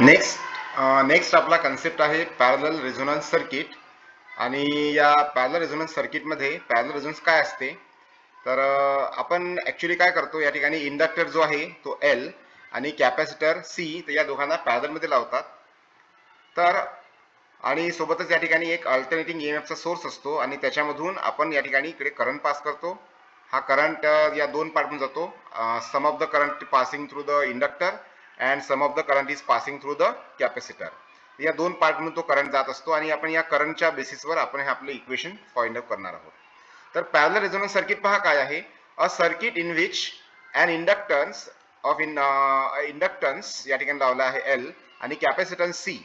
Next आपला concept आहे parallel resonance circuit. आणि या पॅरलल रेझोनन्स सर्किटमध्ये पॅरलल रेझोनन्स काय असते, तर आपण ऍक्च्युली काय करतो, या ठिकाणी इंडक्टर जो आहे तो L आणि कॅपॅसिटर C, तर या दोघांना पॅरलल मध्ये लावतात. तर आणि सोबतच या ठिकाणी एक अल्टरनेटिंग ईएमएफचा सोर्स असतो आणि त्याच्यामधून आपण या ठिकाणी इकडे करंट पास करतो. हा करंट या दोन पार्टमधून जातो. Some of the current passing through the inductor and some of the current is passing through the capacitor. या दोन पार्टमधून तो करंट जात असतो आणि आपण या करंटच्या बेसिसवर आपण हे आपले इक्वेशन फाइंड आउट करणार आहोत. तर पॅरलल रेझोनन्स सर्किट पहा काय आहे. A circuit in which an inductance of inductance या ठिकाणी लावला आहे L आणि कॅपॅसिटन्स C.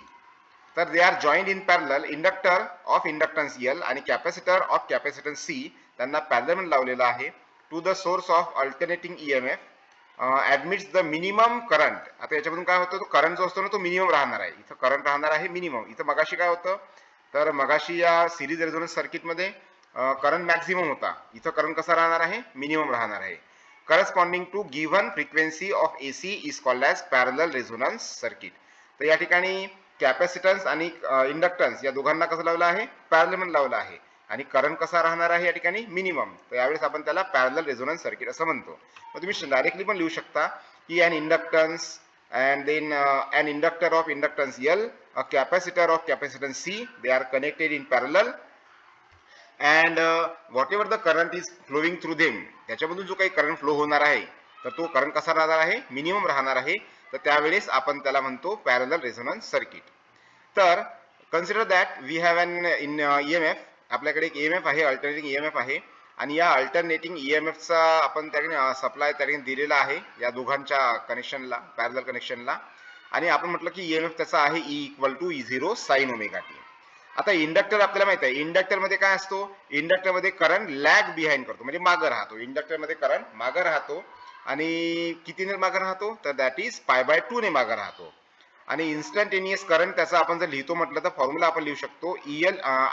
तर they are joined in parallel. Inductor of inductance L आणि कॅपॅसिटर ऑफ कॅपॅसिटन्स C त्यांना पॅरलल मध्ये लावलेला आहे. To the source of alternating EMF admits the minimum current. आता याच्यामधून काय होतं, तो करंट जो असतो ना तो मिनिमम राहणार आहे. इथं करंट राहणार आहे मिनिमम. इथं मगाशी काय होतं, तर मगाशी या सिरीज रेझोनन्स सर्किटमध्ये करंट मॅक्सिमम होता. इथं करंट कसा राहणार आहे, मिनिमम राहणार आहे. Corresponding to given frequency of AC is called as parallel resonance circuit. तर या ठिकाणी कॅपॅसिटन्स आणि इंडक्टन्स या दोघांना कसं लावलं आहे, पॅरलल मध्ये लावलं आहे. आणि करंट कसा राहणार आहे या ठिकाणी, मिनिमम. तर यावेळेस आपण त्याला पॅरलल रेझोनन्स सर्किट असं म्हणतो. मग तुम्ही डायरेक्टली पण लिहू शकता की अन inductance and then an inductor of inductance L, a capacitor of capacitance C, they are connected in parallel and whatever the current is flowing through them, त्याच्यामधून जो काही करंट फ्लो होणार आहे तर तो करंट कसा राहणार आहे, मिनिमम राहणार आहे. तर त्यावेळेस आपण त्याला म्हणतो पॅरलल रेझोनन्स सर्किट. तर consider that we have an in EMF. आपल्याकडे एक ईएमएफ आहे, अल्टरनेटिंग ईएमएफ आहे. आणि या अल्टरनेटिंग ईएमएफचा आपण त्या ठिकाणी सप्लाय त्या ठिकाणी दिलेला आहे या दोघांच्या कनेक्शनला, पॅरलल कनेक्शनला. आणि आपण म्हटलं की ईएमएफ त्याचा आहे E equal to E0 sine omega t. आता इंडक्टर आपल्याला माहित आहे, इंडक्टर मध्ये काय असतो, इंडक्टर मध्ये करंट लॅग बिहाइंड करतो, म्हणजे मागं राहतो. इंडक्टर मध्ये करंट मागं राहतो आणि कितीने मागं राहतो, तर दॅट इज π/2 ने मागं राहतो. आणि इन्स्टंटेनियस करंट त्याचा आपण जर लिहितो म्हटलं तर फॉर्म्युला आपण लिहू शकतो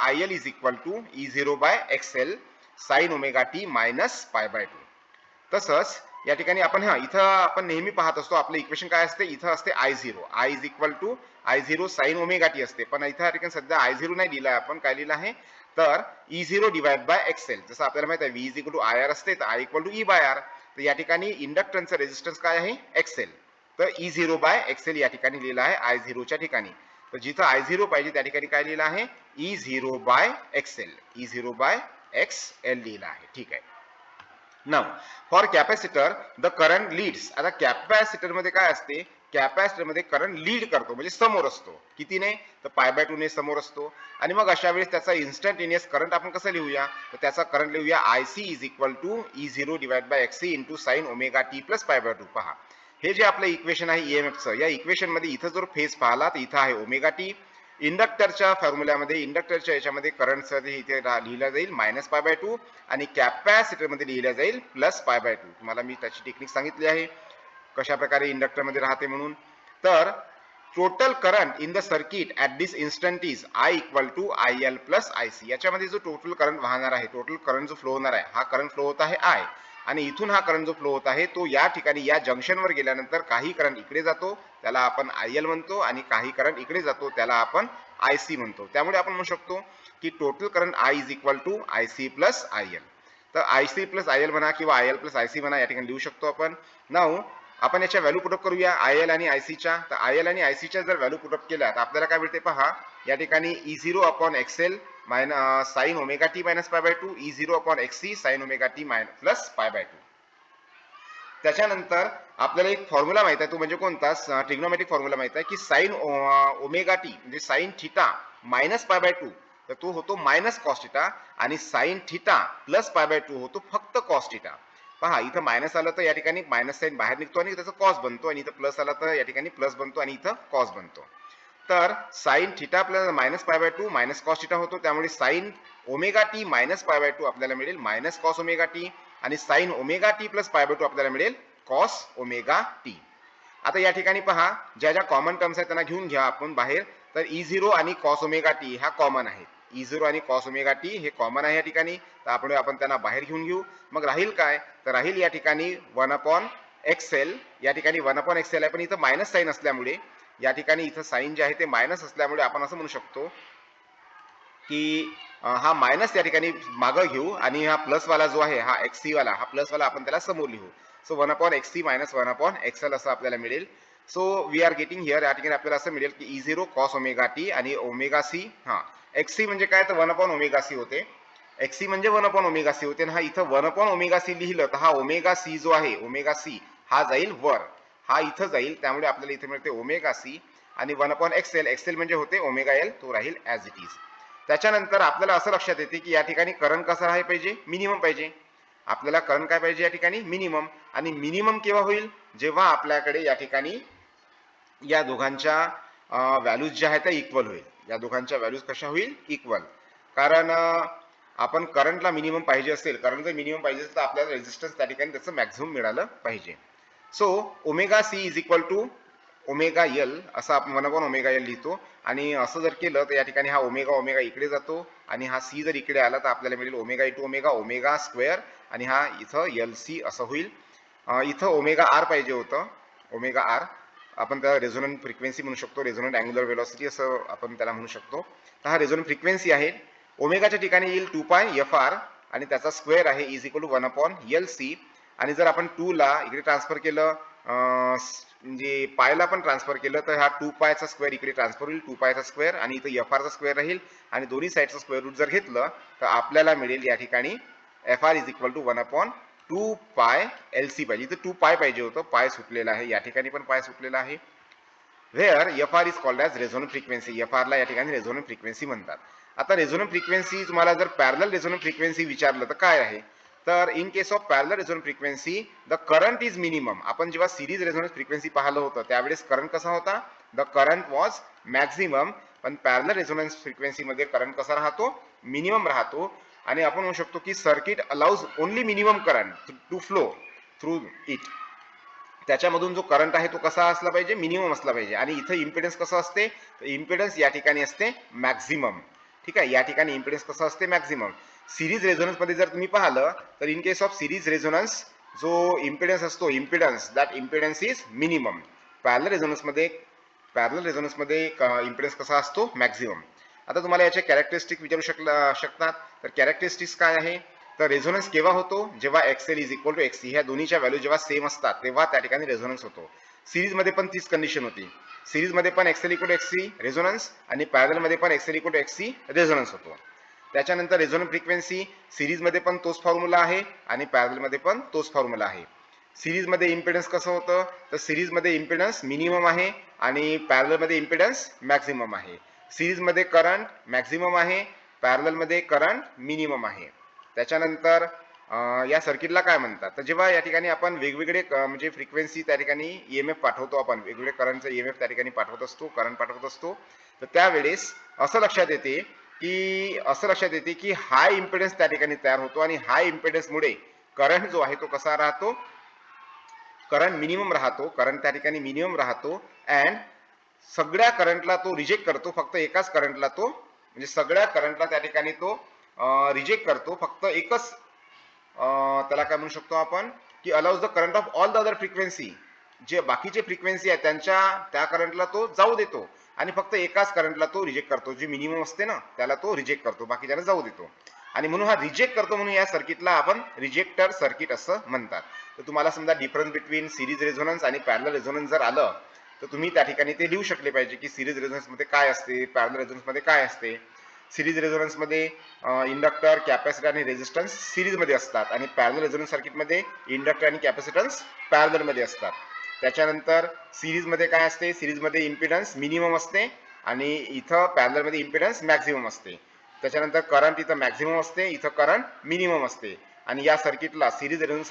IL is equal to E0/XL sine omega t minus π/2. तसंच या ठिकाणी आपण इथं आपण नेहमी पाहत असतो आपलं इक्वेशन काय असते, इथं असते I0, I is equal to I0 sine omega t असते. पण इथं या ठिकाणी सध्या I0 नाही लिहिलाय आपण, काय लिहिलं आहे तर E0 डिवाइड बाय XL. जसं आपल्याला माहित आहे V is equal to IR असते, तर I इक्वल टू E/R. तर या ठिकाणी इंडक्टन्सचा रेझिस्टन्स काय आहे, XL. तर E0/XL या ठिकाणी लिहिलं आहे I0 च्या ठिकाणी. तर जिथं I0 पाहिजे त्या ठिकाणी काय लिहिलं आहे, E0/XL, E0/XL लिहिलं आहे. ठीक आहे. Now for capacitor the current leads. आता कॅपॅसिटर मध्ये काय असते, कॅपॅसिटर मध्ये करंट लीड करतो, म्हणजे समोर असतो. कितीने, तर π/2 ने समोर असतो. आणि मग अशा वेळेस त्याचा इन्स्टंटेनियस करंट आपण कसं लिहूया, तर त्याचा करंट लिहूया IC is equal to E0 divide by XC into sine omega t plus π/2. पहा हे जे आपलं इक्वेशन आहे ईएमएफचं, या इक्वेशन मध्ये इथं जर फेज पाहिला तर इथं आहे ओमेगा टी. इंडक्टरच्या फॉर्म्युल्यामध्ये, इंडक्टरच्या याच्यामध्ये करंट इथे लिहिला जाईल -π/2 आणि कॅपॅसिटर मध्ये लिहिला जाईल +π/2. तुम्हाला मी त्याची टेक्निक सांगितली आहे कशा प्रकारे इंडक्टर मध्ये राहते म्हणून. तर total current in the circuit at this instant is I equal to IL plus IC. याच्यामध्ये जो टोटल करंट वाहणार आहे, टोटल करंट जो फ्लो होणार आहे, हा करंट फ्लो होत आहे I. आणि इथून हा करंट जो फ्लो होत आहे तो या ठिकाणी या जंक्शनवर गेल्यानंतर काही करंट इकडे जातो त्याला आपण IL म्हणतो, आणि काही करंट इकडे जातो त्याला आपण IC म्हणतो. त्यामुळे आपण म्हणू शकतो की total current I is equal to IC plus IL. तर IC प्लस IL म्हणा किंवा IL प्लस IC म्हणा, या ठिकाणी लिहू शकतो आपण. नाउ आपण याच्या व्हॅल्यू पुटअप करूया IL आणि IC च्या. तर IL आणि IC च्या जर व्हॅल्यू पुटअप केल्या तर आपल्याला काय मिळते पहा, या ठिकाणी E0/XL sine omega t minus π/2, E0/XC sine omega t plus π/2. त्याच्यानंतर आपल्याला एक फॉर्म्युला माहित आहे, तो म्हणजे कोणता, ट्रिग्नोमेट्रिक फॉर्म्युला माहित आहे की साइन ओमेगा टी म्हणजे साइन थिटा मायनस π/2, तर तो होतो मायनस कॉस थिटा. आणि साइन थिटा प्लस π/2 होतो फक्त कॉस थिटा. पहा इथं मायनस आलं तर या ठिकाणी मायनस साइन बाहेर निघतो आणि त्याचा कॉस बनतो, आणि इथं प्लस आला तर या ठिकाणी प्लस बनतो आणि इथं कॉस बनतो. तर sine theta plus minus π/2 minus cos theta होतो. त्यामुळे साइन ओमेगा टी मायनस π/2 आपल्याला मिळेल मायनस कॉस ओमेगा टी, आणि साइन ओमेगा टी प्लस π/2 आपल्याला मिळेल कॉस ओमेगा टी. आता या ठिकाणी पहा ज्या ज्या कॉमन टर्म्स आहेत त्यांना घेऊन घ्या आपण बाहेर. तर E0 आणि कॉस ओमेगा टी ह्या कॉमन आहेत. E0 आणि कॉस ओमेगा टी हे कॉमन आहे या ठिकाणी, तर आपण त्यांना बाहेर घेऊन घेऊ. मग राहील काय, तर राहील या ठिकाणी 1/XL. या ठिकाणी 1/XL आहे, पण इथं मायनस साइन असल्यामुळे या ठिकाणी इथं साईन जे आहे ते मायनस असल्यामुळे आपण असं म्हणू शकतो की हा मायनस या ठिकाणी मागं घेऊ आणि हा प्लस वाला जो आहे हा XC वाला हा प्लस वाला आपण त्याला समोर लिहू. सो 1/XC मायनस 1/XL असं आपल्याला मिळेल. So we are getting here या ठिकाणी आपल्याला असं मिळेल की E0 cos ओमेगा टी आणि ओमेगा सी XC म्हणजे काय तर 1/ओमेगा सी होते. XC म्हणजे 1/ओमेगा सी होते आणि हा इथं 1/ओमेगा सी लिहिलं तर हा ओमेगा सी जो आहे ओमेगा सी हा जाईल वर, हा इथं जाईल, त्यामुळे आपल्याला इथे मिळते ओमेगा सी आणि 1/XL म्हणजे होते ओमेगा एल, तो राहील ॲज इट इज. त्याच्यानंतर आपल्याला असं लक्षात येते की या ठिकाणी करंट कसा राहायला पाहिजे, मिनिमम पाहिजे. आपल्याला करंट काय पाहिजे या ठिकाणी, मिनिमम. आणि मिनिमम केव्हा होईल, जेव्हा आपल्याकडे या ठिकाणी या दोघांच्या व्हॅल्यूज ज्या आहेत त्या इक्वल होईल. या दोघांच्या व्हॅल्यूज कशा होईल, इक्वल. कारण आपण करंटला मिनिमम पाहिजे असेल, करंट जर मिनिमम पाहिजे असेल तर आपल्याला रेझिस्टन्स त्या ठिकाणी त्याचं मॅक्झिमम मिळालं पाहिजे. So omega C is equal to omega L असं आपण 1/ओमेगा एल लिहितो. आणि असं जर केलं तर या ठिकाणी हा ओमेगा ओमेगा इकडे जातो आणि हा सी जर इकडे आला तर आपल्याला मिळेल omega into omega omega square आणि हा इथं एल सी असं होईल. इथं ओमेगा आर पाहिजे होतं, ओमेगा आर आपण त्याला रेझोनंट फ्रिक्वेन्सी म्हणू शकतो, रेझोनंट अँग्युलर वेलोसिटी असं आपण त्याला म्हणू शकतो. तर हा रेझोनंट फ्रिक्वेन्सी आहे. ओमेगाच्या ठिकाणी येईल 2π/f आणि त्याचा स्क्वेअर आहे इज इक्वल टू 1/LC. आणि जर आपण 2 ला इकडे ट्रान्सफर केलं म्हणजे पायला पण ट्रान्सफर केलं तर हा 2π चा स्क्वेअर इकडे ट्रान्सफर होईल, 2π चा स्क्वेअर आणि इथं FR चा स्क्वेअर राहील आणि दोन्ही साईडचं स्क्वेअर रूट जर घेतलं तर आपल्याला मिळेल या ठिकाणी FR is equal to 1/2πLC पाहिजे. इथं 2π पाहिजे होतं, पाय सुटलेला आहे, या ठिकाणी पण पाय सुटलेला आहे. Where FR is called as resonant frequency. FR ला या ठिकाणी रेझोनंट फ्रिक्वेन्सी म्हणतात. आता रेझोनंट फ्रिक्वेन्सी तुम्हाला जर पॅरलल रेझोनंट फ्रिक्वेन्सी विचारलं तर काय आहे, तर in case of parallel resonant frequency the current is minimum. आपण जेव्हा सिरीज रेझोनंट फ्रिक्वेन्सी पाहिलं होतं त्यावेळेस करंट कसा होता, द करंट वॉज मॅक्झिमम. पण पॅरलल रेझोनन्स फ्रिक्वेन्सी मध्ये करंट कसा राहतो, मिनिमम राहतो. आणि आपण म्हणू शकतो की circuit allows only minimum current to flow through it. त्याच्यामधून जो करंट आहे तो कसा असला पाहिजे, मिनिमम असला पाहिजे. आणि इथं इम्पिडन्स कसं असते, तर इम्पिडन्स या ठिकाणी असते मॅक्झिमम. ठीक आहे, या ठिकाणी इम्पिडन्स कसं असते, मॅक्झिमम. सिरीज रेझोनन्स मध्ये जर तुम्ही पाहिलं तर in case of series resonance जो इम्पिडन्स असतो, impedance that impedance is minimum. Parallel resonance मध्ये इम्पिडन्स कसा असतो, मॅक्झिमम. आता तुम्हाला याचे कॅरेक्टरिस्टिक विचारू शकतात. तर कॅरेक्टरिस्टिक्स काय आहे, तर रेझोनन्स केव्हा होतो, जेव्हा XL is equal to XC, ह्या दोन्हीच्या व्हॅल्यू जेव्हा सेम असतात तेव्हा त्या ठिकाणी रेझोनन्स होतो. सिरीज मध्ये पण तीच कंडिशन होती. सिरीज मध्ये पण XL equal to XC resonance आणि पॅरलल मध्ये पण XL equal to XC resonance होतो. त्याच्यानंतर रेझोनंट फ्रिक्वेन्सी सिरीज मध्ये पण तोच फॉर्म्युला आहे आणि पॅरलल मध्ये पण तोच फॉर्म्युला आहे. सिरीज मध्ये इम्पिडन्स कसं होतं, तर सिरीज मध्ये इम्पिडन्स मिनिमम आहे आणि पॅरलल मध्ये इम्पिडन्स मॅक्झिमम आहे. सिरीज मध्ये करंट मॅक्झिमम आहे, पॅरलल मध्ये करंट मिनिमम आहे. त्याच्यानंतर या सर्किटला काय म्हणतात, तर जेव्हा या ठिकाणी आपण वेगवेगळे म्हणजे फ्रिक्वेन्सी त्या ठिकाणी EMF पाठवतो, आपण वेगवेगळे करंटचा EMF त्या ठिकाणी पाठवत असतो, करंट पाठवत असतो, तर त्यावेळेस असं लक्षात येते की हाय इम्पिडन्स त्या ठिकाणी तयार होतो आणि हाय इम्पिडन्समुळे करंट जो आहे तो कसा राहतो, करंट मिनिमम राहतो, करंट त्या ठिकाणी मिनिमम राहतो. अँड सगळ्या करंटला तो रिजेक्ट करतो, फक्त एकाच करंटला तो म्हणजे सगळ्या करंटला त्या ठिकाणी तो रिजेक्ट करतो, फक्त एकच त्याला काय म्हणू शकतो आपण की allows the current of all the other frequency. जे बाकीचे फ्रिक्वेन्सी आहे त्यांच्या त्या करंटला तो जाऊ देतो आणि फक्त एकाच करंटला तो रिजेक्ट करतो, जे मिनिमम असते ना त्याला तो रिजेक्ट करतो, बाकीच्याला जाऊ देतो. आणि म्हणून हा रिजेक्ट करतो, म्हणून या सर्किटला आपण रिजेक्टर सर्किट असं म्हणतात. तर तुम्हाला समजा डिफरन्स बिटवीन सिरीज रेझोनन्स आणि पॅरलल रेझोनन्स जर आलं तर तुम्ही त्या ठिकाणी ते लिहू शकले पाहिजे की सिरीज रेझोनन्स मध्ये काय असते, पॅरलल रेझोनन्स मध्ये काय असते. सिरीज रेझोनन्स मध्ये इंडक्टर, कॅपॅसिटर आणि रेझिस्टन्स सिरीज मध्ये असतात आणि पॅरलल रेझोनन्स सर्किट मध्ये इंडक्टर आणि कॅपॅसिटन्स पॅरलल मध्ये असतात. त्याच्यानंतर सिरीज मध्ये काय असते, सिरीज मध्ये इम्पिडन्स मिनिमम असते आणि इथं पॅरलल मध्ये इम्पिडन्स मॅक्झिमम असते. त्याच्यानंतर करंट इथं मॅक्झिमम असते, इथं करंट मिनिमम असते. आणि या सर्किटला सिरीज रेझोनन्स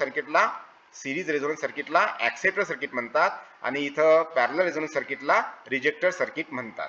सर्किटला ऍक्सेप्टर सर्किट म्हणतात आणि इथं पॅरलल रेझोनन्स सर्किटला रिजेक्टर सर्किट म्हणतात.